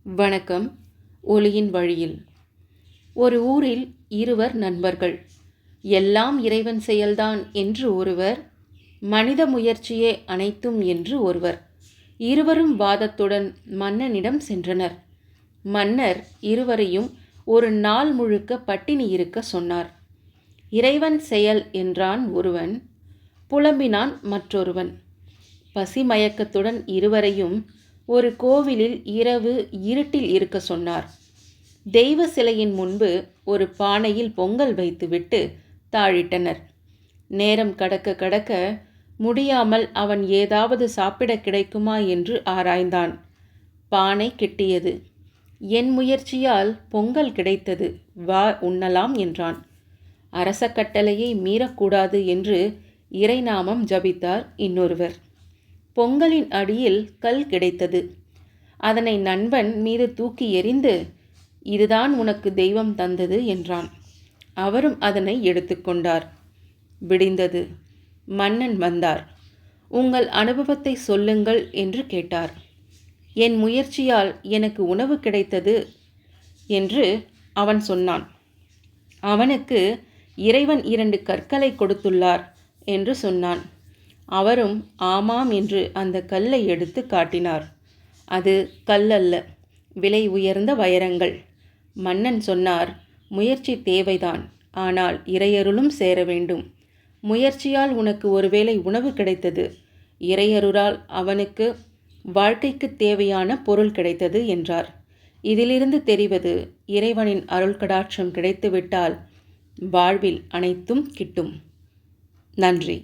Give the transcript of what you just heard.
வணக்கம். ஒளியின் வழியில். ஒரு ஊரில் இருவர் நண்பர்கள். எல்லாம் இறைவன் செயல்தான் என்று ஒருவர், மனித முயற்சியே அனைத்தும் என்று ஒருவர். இருவரும் வாதத்துடன் மன்னனிடம் சென்றனர். மன்னர் இருவரையும் ஒரு நாள் முழுக்க பட்டினி இருக்க சொன்னார். இறைவன் செயல் என்றான் ஒருவன், புலம்பினான் மற்றொருவன். பசி மயக்கத்துடன் இருவரையும் ஒரு கோவிலில் இரவு இருட்டில் இருக்க சொன்னார். தெய்வ சிலையின் முன்பு ஒரு பானையில் பொங்கல் வைத்துவிட்டு தாழிட்டனர். நேரம் கடக்க கடக்க முடியாமல் அவன் ஏதாவது சாப்பிட கிடைக்குமா என்று ஆராய்ந்தான். பானை கிட்டியது. என் முயற்சியால் பொங்கல் கிடைத்தது, வா உண்ணலாம் என்றான். அரச கட்டளையை மீறக்கூடாது என்று இறைநாமம் ஜபித்தார் இன்னொருவர். பொங்கலின் அடியில் கல் கிடைத்தது. அதனை நண்பன் மீது தூக்கி எறிந்து, இதுதான் உனக்கு தெய்வம் தந்தது என்றான். அவரும் அதனை எடுத்துக்கொண்டார். விடிந்தது. மன்னன் வந்தார். உங்கள் அனுபவத்தை சொல்லுங்கள் என்று கேட்டார். என் முயற்சியால் எனக்கு உணவு கிடைத்தது என்று அவன் சொன்னான். அவனுக்கு இறைவன் 2 கற்களை கொடுத்துள்ளார் என்று சொன்னான். அவரும் ஆமாம் என்று அந்த கல்லை எடுத்து காட்டினார். அது கல்லல்ல, விலை உயர்ந்த வைரங்கள். மன்னன் சொன்னார், முயற்சி தேவைதான், ஆனால் இறையருளும் சேர வேண்டும். முயற்சியால் உனக்கு ஒருவேளை உணவு கிடைத்தது, இறையருளால் அவனுக்கு வாழ்க்கைக்கு தேவையான பொருள் கிடைத்தது என்றார். இதிலிருந்து தெரிவது, இறைவனின் அருள் கடாட்சம் கிடைத்துவிட்டால் வாழ்வில் அனைத்தும் கிட்டும். நன்றி.